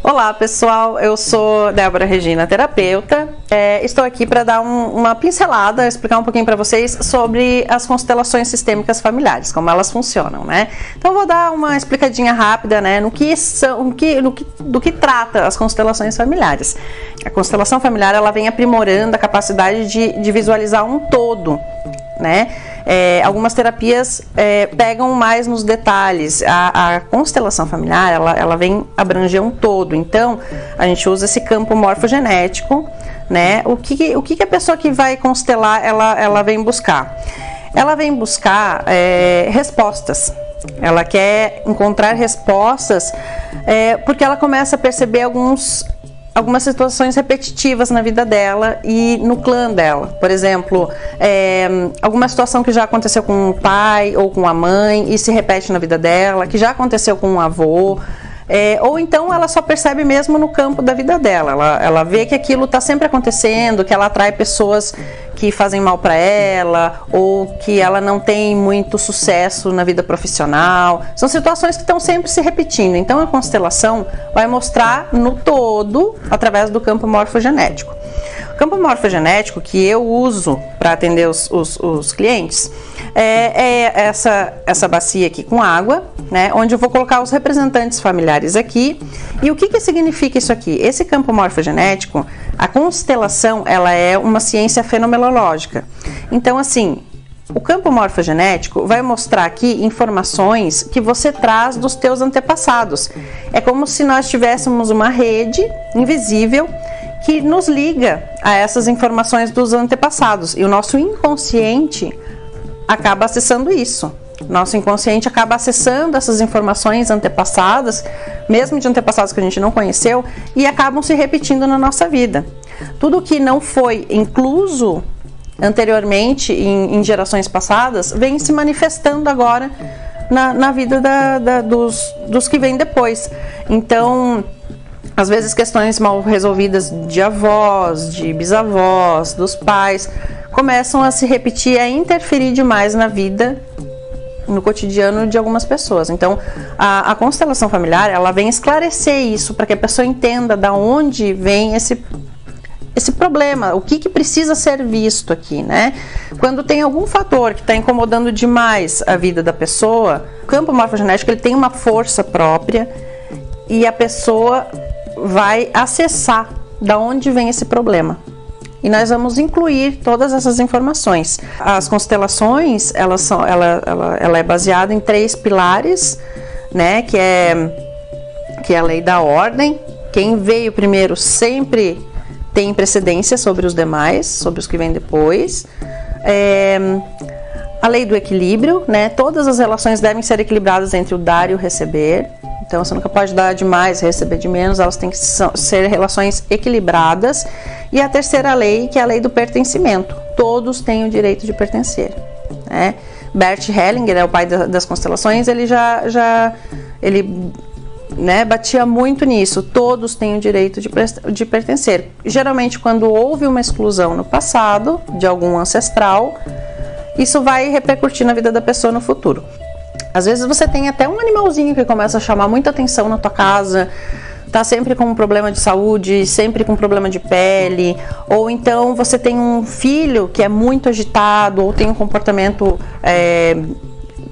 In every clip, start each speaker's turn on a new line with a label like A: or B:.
A: Olá pessoal, eu sou Débora Regina, terapeuta. Estou aqui para dar uma pincelada, explicar um pouquinho para vocês sobre as constelações sistêmicas familiares, como elas funcionam, né? Então eu vou dar uma explicadinha rápida, né, do que trata as constelações familiares. A constelação familiar, ela vem aprimorando a capacidade de visualizar um todo, né? Algumas terapias pegam mais nos detalhes. A constelação familiar, ela vem abranger um todo. Então, a gente usa esse campo morfogenético, né? O que a pessoa que vai constelar, ela vem buscar? Ela vem buscar respostas. Ela quer encontrar respostas porque ela começa a perceber algumas situações repetitivas na vida dela e no clã dela. Por exemplo, alguma situação que já aconteceu com o pai ou com a mãe e se repete na vida dela, que já aconteceu com um avô, ou então ela só percebe mesmo no campo da vida dela. Ela vê que aquilo está sempre acontecendo, que ela atrai pessoas que fazem mal para ela, ou que ela não tem muito sucesso na vida profissional. São situações que estão sempre se repetindo. Então a constelação vai mostrar no todo através do campo morfogenético. O campo morfogenético que eu uso para atender os clientes é essa bacia aqui com água, né, onde eu vou colocar os representantes familiares aqui. E o que significa isso aqui? Esse campo morfogenético, a constelação, ela é uma ciência fenomenológica. Então, assim, o campo morfogenético vai mostrar aqui informações que você traz dos teus antepassados. É como se nós tivéssemos uma rede invisível que nos liga a essas informações dos antepassados. E o nosso inconsciente acaba acessando isso. Nosso inconsciente acaba acessando essas informações antepassadas, mesmo de antepassados que a gente não conheceu, e acabam se repetindo na nossa vida. Tudo que não foi incluso anteriormente em gerações passadas vem se manifestando agora na vida dos que vêm depois. Então, às vezes questões mal resolvidas de avós, de bisavós, dos pais, começam a se repetir, a interferir demais na vida, no cotidiano de algumas pessoas. Então, a constelação familiar, ela vem esclarecer isso, para que a pessoa entenda da onde vem esse problema, o que precisa ser visto aqui, né? Quando tem algum fator que está incomodando demais a vida da pessoa, o campo morfogenético, ele tem uma força própria e a pessoa vai acessar da onde vem esse problema. E nós vamos incluir todas essas informações. As constelações, ela é baseada em 3 pilares, né? Que é a lei da ordem. Quem veio primeiro sempre tem precedência sobre os demais, sobre os que vêm depois. A lei do equilíbrio, né? Todas as relações devem ser equilibradas entre o dar e o receber. Então, você nunca pode dar demais e receber de menos, elas têm que ser relações equilibradas. E a terceira lei, que é a lei do pertencimento. Todos têm o direito de pertencer, né? Bert Hellinger, o pai das constelações, ele batia muito nisso. Todos têm o direito de pertencer. Geralmente, quando houve uma exclusão no passado, de algum ancestral, isso vai repercutir na vida da pessoa no futuro. Às vezes você tem até um animalzinho que começa a chamar muita atenção na tua casa, tá sempre com um problema de saúde, sempre com um problema de pele, ou então você tem um filho que é muito agitado, ou tem um comportamento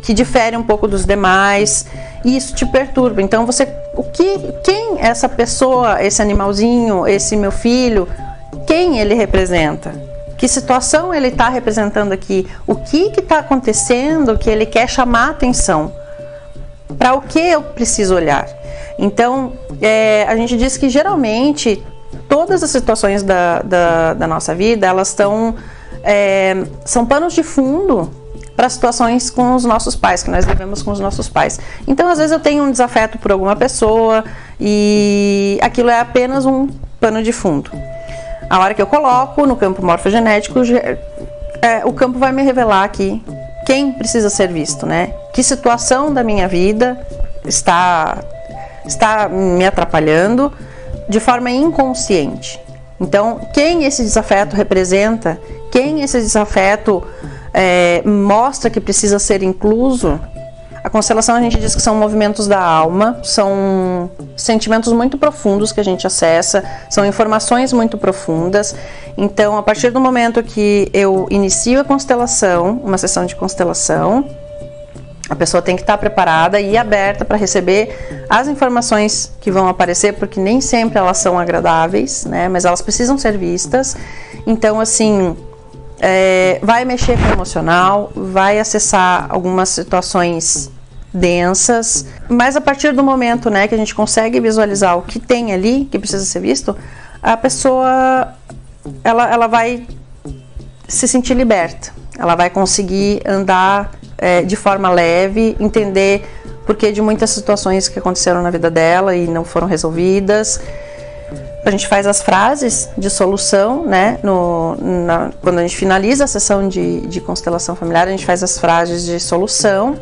A: que difere um pouco dos demais, e isso te perturba. Então quem essa pessoa, esse animalzinho, esse meu filho, quem ele representa? Que situação ele está representando aqui? O que está acontecendo que ele quer chamar a atenção? Para o que eu preciso olhar? Então, a gente diz que geralmente todas as situações da nossa vida, elas são panos de fundo para situações com os nossos pais, que nós vivemos com os nossos pais. Então, às vezes eu tenho um desafeto por alguma pessoa e aquilo é apenas um pano de fundo. A hora que eu coloco no campo morfogenético, o campo vai me revelar aqui quem precisa ser visto, né? Que situação da minha vida está me atrapalhando de forma inconsciente. Então, quem esse desafeto representa, quem esse desafeto mostra que precisa ser incluso, constelação a gente diz que são movimentos da alma, são sentimentos muito profundos que a gente acessa, são informações muito profundas. Então, a partir do momento que eu inicio a constelação, uma sessão de constelação, a pessoa tem que estar preparada e aberta para receber as informações que vão aparecer, porque nem sempre elas são agradáveis, né? Mas elas precisam ser vistas. Então, assim, vai mexer com o emocional, vai acessar algumas situações densas, mas a partir do momento, né, que a gente consegue visualizar o que tem ali, que precisa ser visto, a pessoa, ela vai se sentir liberta, ela vai conseguir andar de forma leve, entender por que de muitas situações que aconteceram na vida dela e não foram resolvidas. A gente faz as frases de solução, né? Quando a gente finaliza a sessão de constelação familiar, a gente faz as frases de solução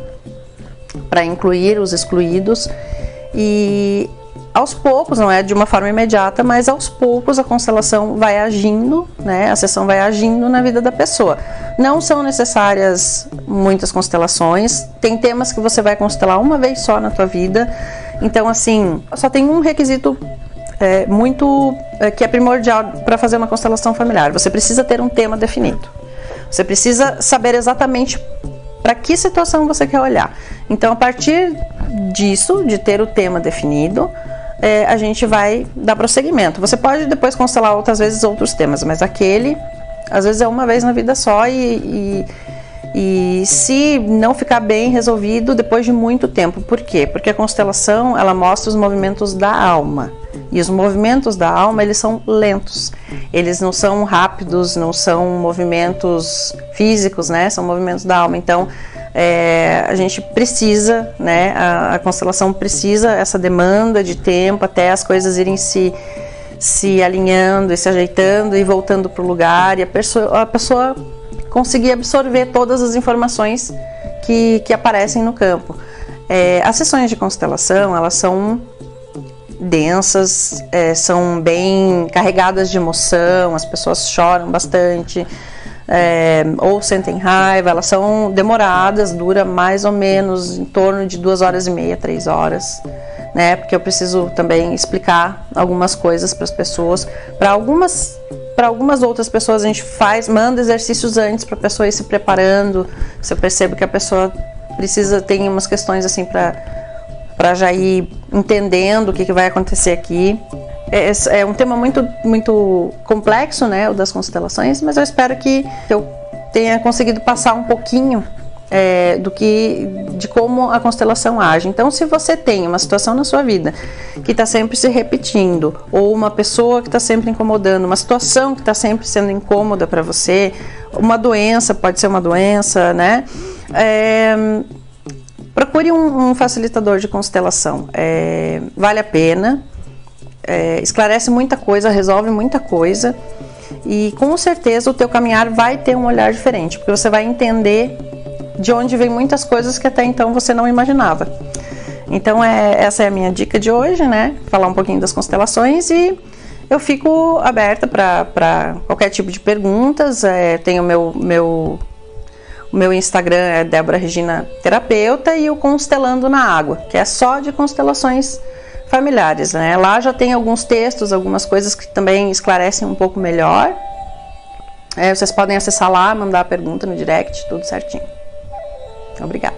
A: para incluir os excluídos. E aos poucos, não é de uma forma imediata, mas aos poucos a constelação vai agindo, né? A sessão vai agindo na vida da pessoa. Não são necessárias muitas constelações, tem temas que você vai constelar uma vez só na tua vida. Então, assim, só tem um requisito que é primordial para fazer uma constelação familiar. Você precisa ter um tema definido. Você precisa saber exatamente para que situação você quer olhar. Então, a partir disso, de ter o tema definido, a gente vai dar prosseguimento. Você pode depois constelar outras vezes outros temas, mas aquele, às vezes, é uma vez na vida só e se não ficar bem resolvido depois de muito tempo. Por quê? Porque a constelação, ela mostra os movimentos da alma. E os movimentos da alma, eles são lentos. Eles não são rápidos, não são movimentos físicos, né? São movimentos da alma. Então, a gente precisa, né? A constelação precisa essa demanda de tempo até as coisas irem se alinhando e se ajeitando e voltando para o lugar. E a pessoa conseguir absorver todas as informações que aparecem no campo. As sessões de constelação, elas são densas, são bem carregadas de emoção, as pessoas choram bastante, ou sentem raiva, elas são demoradas, dura mais ou menos em torno de 2h30, 3 horas, né? Porque eu preciso também explicar algumas coisas para as pessoas. Para algumas outras pessoas a gente manda exercícios antes para a pessoa ir se preparando. Se eu percebo que a pessoa tem umas questões assim para já ir entendendo o que vai acontecer aqui. É um tema muito, muito complexo, né, o das constelações, mas eu espero que eu tenha conseguido passar um pouquinho de como a constelação age. Então, se você tem uma situação na sua vida que está sempre se repetindo, ou uma pessoa que está sempre incomodando, uma situação que está sempre sendo incômoda para você, uma doença, pode ser uma doença, né? Procure um facilitador de constelação. Vale a pena, esclarece muita coisa, resolve muita coisa e com certeza o teu caminhar vai ter um olhar diferente, porque você vai entender de onde vem muitas coisas que até então você não imaginava. Então essa é a minha dica de hoje, né? Falar um pouquinho das constelações e eu fico aberta para qualquer tipo de perguntas. Tenho o meu Instagram é Débora Regina Terapeuta e o Constelando na Água, que é só de constelações familiares, né? Lá já tem alguns textos, algumas coisas que também esclarecem um pouco melhor. Vocês podem acessar lá, mandar a pergunta no direct, tudo certinho. Obrigada.